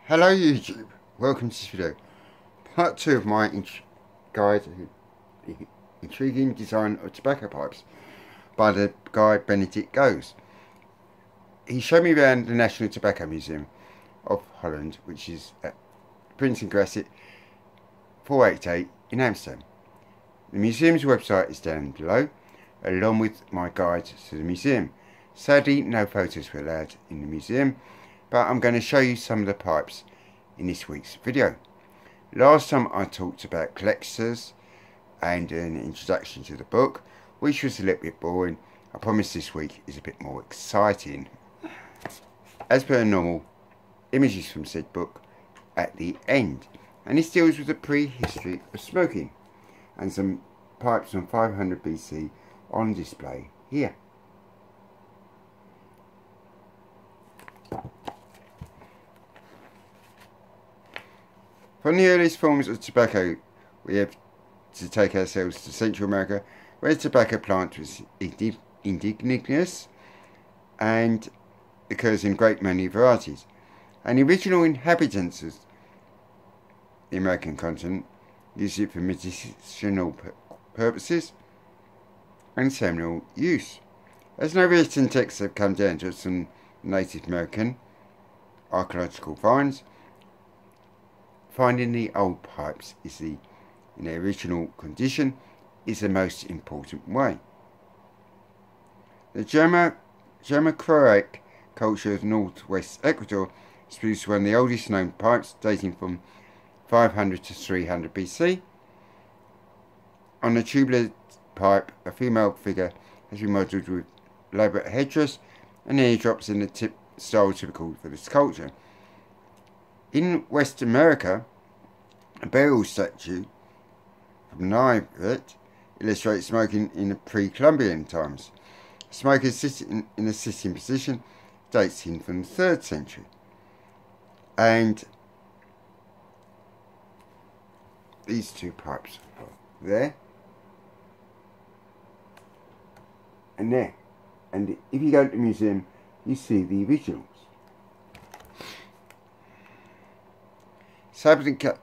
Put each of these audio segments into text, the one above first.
Hello YouTube, welcome to this video, part 2 of my guide to the intriguing design of tobacco pipes by the guy Benedict Goes. He showed me around the National Tobacco Museum of Holland, which is at Prince and Grasset 488 in Amsterdam. The museum's website is down below, along with my guide to the museum. Sadly, no photos were allowed in the museum, but I'm going to show you some of the pipes in this week's video. Last time I talked about collectors and an introduction to the book, which was a little bit boring. I promise this week is a bit more exciting. As per normal, images from said book at the end, and this deals with the prehistory of smoking and some pipes from 500 BC on display here. From the earliest forms of tobacco, we have to take ourselves to Central America, where the tobacco plant was indigenous and occurs in great many varieties. And the original inhabitants of the American continent used it for medicinal purposes and seminal use. As no written texts have come down to us from Native American archaeological finds, finding the old pipes in their original condition is the most important way. The German-Croat culture of northwest Ecuador has produced one of the oldest known pipes, dating from 500 to 300 BC. On the tubular pipe, a female figure has been modelled with elaborate headdress and eardrops in the style typical for this culture. In West America, a burial statue from Naivete illustrates smoking in the pre-Columbian times. Smokers sitting in a sitting position dates in from the 3rd century. And these two pipes are there and there. And if you go to the museum, you see the originals. Sabbin cut.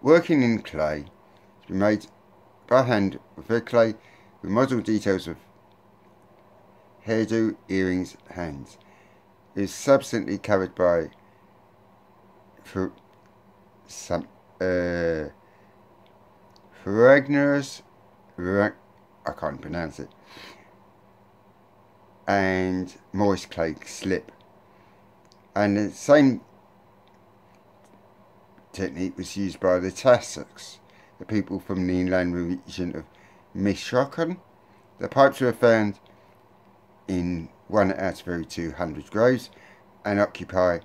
Working in clay has been made by hand with red clay with model details of hairdo, earrings, hands. It is subsequently covered by Ferragnous, I can't pronounce it, and moist clay slip. And the same technique was used by the Tasaks, the people from the inland region of Michoacan. The pipes were found in 1 out of every 200 graves and occupy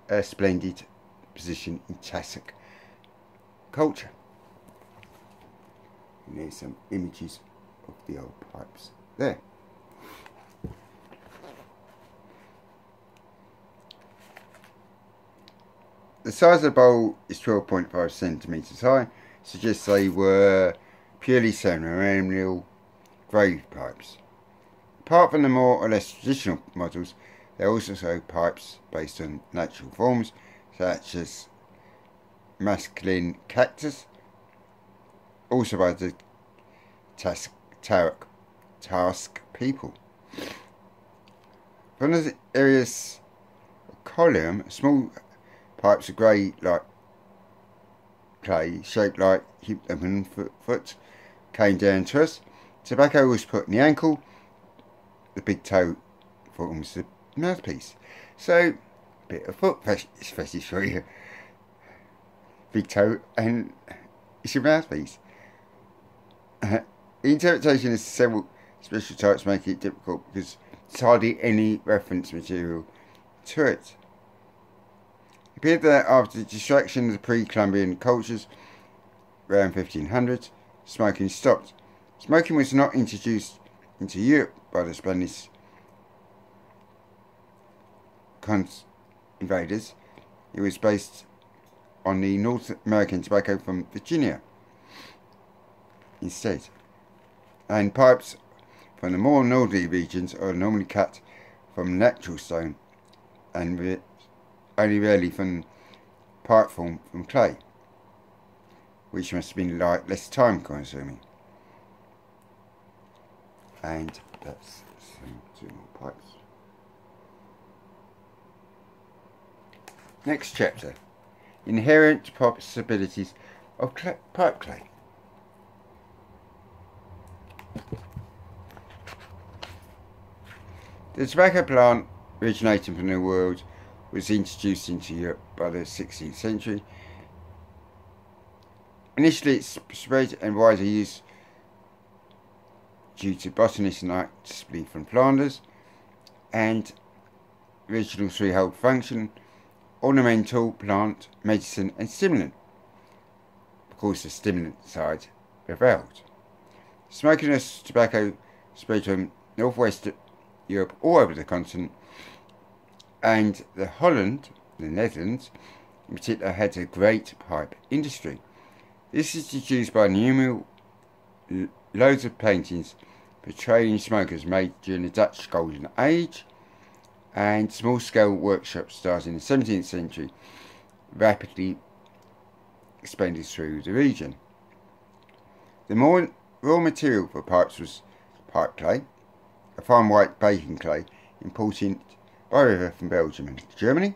a splendid position in Tasak culture. And there's some images of the old pipes there. The size of the bowl is 12.5 centimetres high, suggests they were purely ceremonial grave pipes. Apart from the more or less traditional models, there are also pipes based on natural forms, such as masculine cactus, also by the Task people. From the areas of column, small pipes of grey like clay, shaped like human foot, came down to us. Tobacco was put in the ankle. The big toe forms the mouthpiece. So, a bit of foot fetish for you. Big toe and it's your mouthpiece. The interpretation of several special types make it difficult because there's hardly any reference material to it. It appeared that after the destruction of the pre-Columbian cultures around 1500, smoking stopped. Smoking was not introduced into Europe by the Spanish invaders. It was based on the North American tobacco from Virginia instead. And pipes from the more northerly regions are normally cut from natural stone and only rarely from pipe formed from clay, which must have been less time consuming. And that's some 2 more pipes. Next chapter: inherent possibilities of pipe clay. The tobacco plant, originating from the world, was introduced into Europe by the 16th century. Initially, its spread and wider use due to botanists noticeably from Flanders, and original threefold function: ornamental, plant, medicine and stimulant. Of course, the stimulant side prevailed. Smokeless tobacco spread from northwest Europe all over the continent, and the Netherlands in particular, had a great pipe industry. This is deduced by numerous loads of paintings portraying smokers made during the Dutch Golden Age, and small-scale workshops started in the 17th century rapidly expanded through the region. The raw material for pipes was pipe clay, a fine white baking clay imported by river from Belgium and Germany.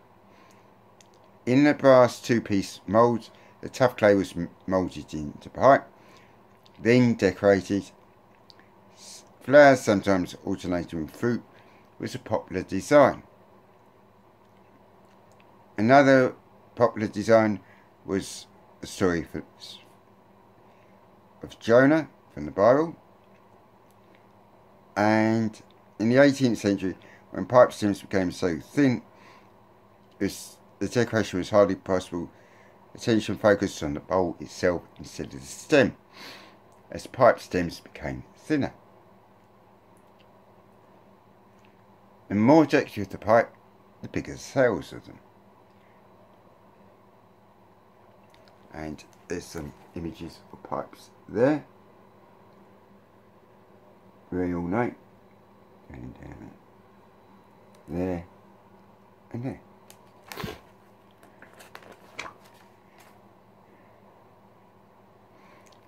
In the brass 2-piece moulds, the tough clay was moulded into pipe, then decorated. Flowers, sometimes alternating with fruit, was a popular design. Another popular design was the story of Jonah from the Bible. And in the 18th century, when pipe stems became so thin, the decoration was hardly possible. Attention focused on the bowl itself instead of the stem, as pipe stems became thinner. The more decorative the pipe, the bigger the sales of them. And there's some images of pipes there. Very ornate. Going down there and there.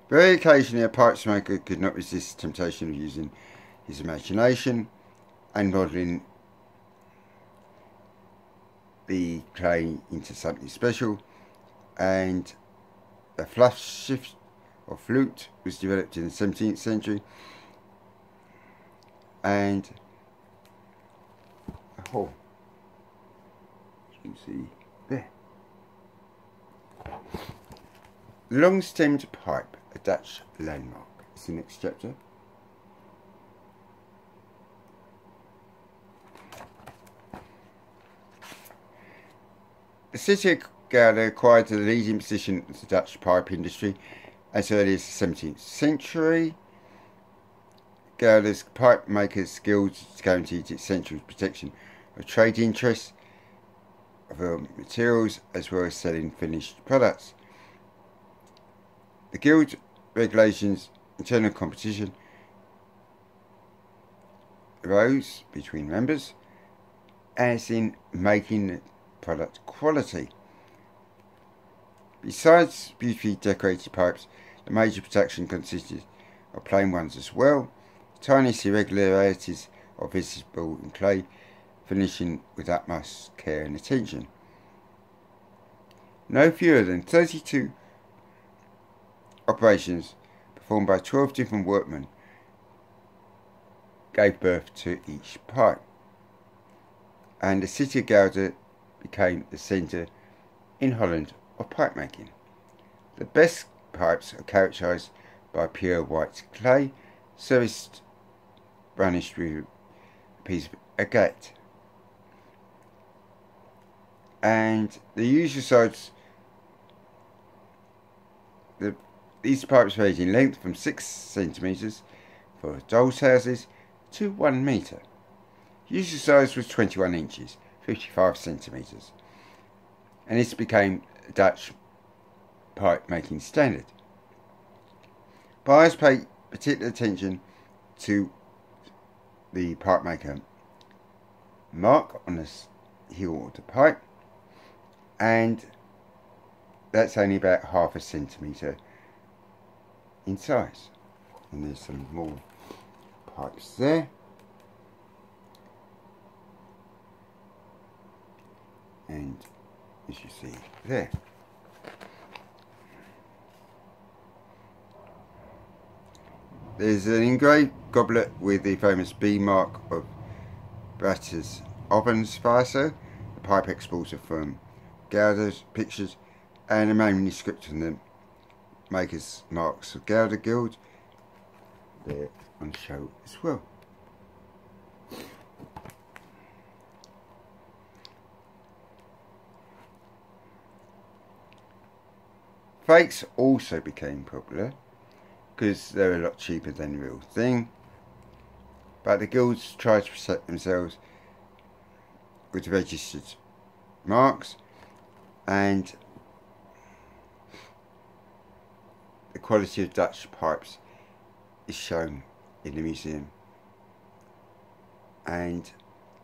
Very occasionally, a pipe smoker could not resist the temptation of using his imagination and modelling the clay into something special, and a fluff shift or flute was developed in the 17th century, and a hole, as you can see there. Long-stemmed pipe, a Dutch landmark. It's the next chapter. The city of Gouda acquired the leading position of the Dutch pipe industry as early as the 17th century. Gouda's pipe makers guild guaranteed its century's protection of trade interests of raw materials as well as selling finished products. The guild regulations, internal competition arose between members, as in making the product quality. Besides beautifully decorated pipes, the major production consisted of plain ones as well. Tiniest irregularities are visible in clay, finishing with utmost care and attention. No fewer than 32 operations performed by 12 different workmen gave birth to each pipe, and the city of Gouda became the centre in Holland of pipe making. The best pipes are characterised by pure white clay, surfaced varnished with a piece of agate, and the usual size. These pipes range in length from 6 centimetres for dolls' houses to 1 metre. Usual size was 21 inches, 55 centimetres, and this became a Dutch pipe making standard. Buyers paid particular attention to the pipe maker mark on the heel of the pipe, and that's only about ½ centimetre in size. And there's some more pipes there. And as you see there, there's an engraved goblet with the famous B mark of Bratter's Obenswasser, the pipe exporter from Gouda's pictures, and a manuscript from the Maker's Marks of Gouda Guild there on show as well. Fakes also became popular because they're a lot cheaper than the real thing, but the guilds tried to protect themselves with registered marks, and the quality of Dutch pipes is shown in the museum, and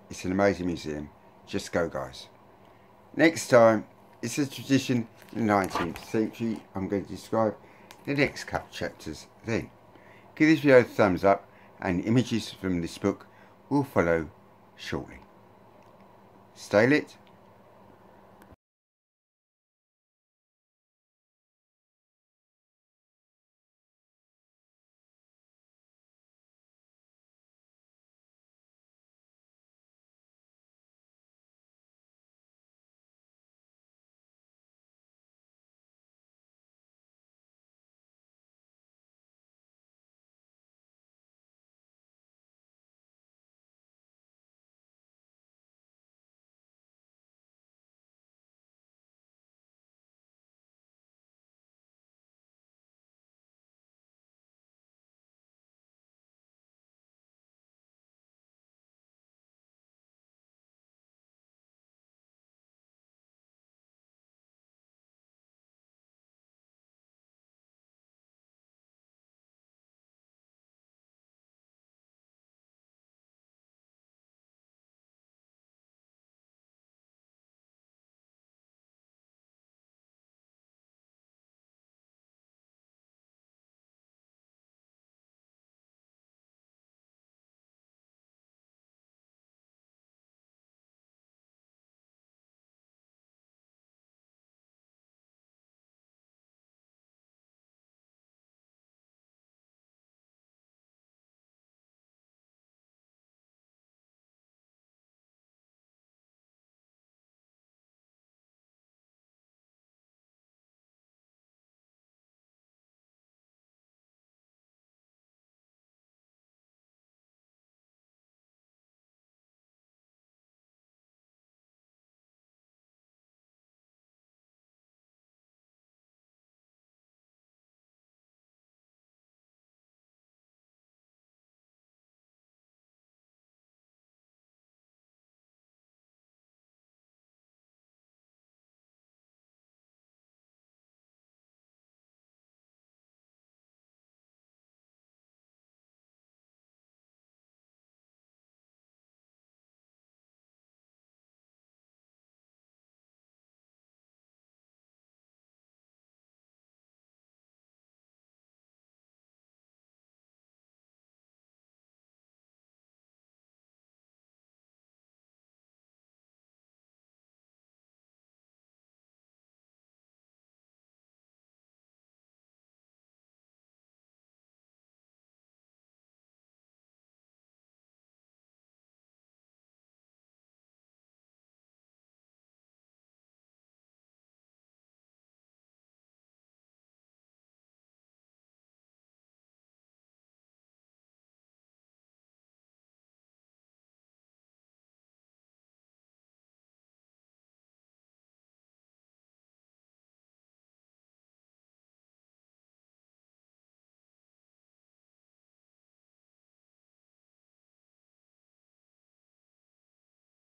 it's an amazing museum. Just go, guys. Next time, it's a tradition in the 19th century. I'm going to describe the next couple chapters then. Give this video a thumbs up, and images from this book will follow shortly. Stay lit.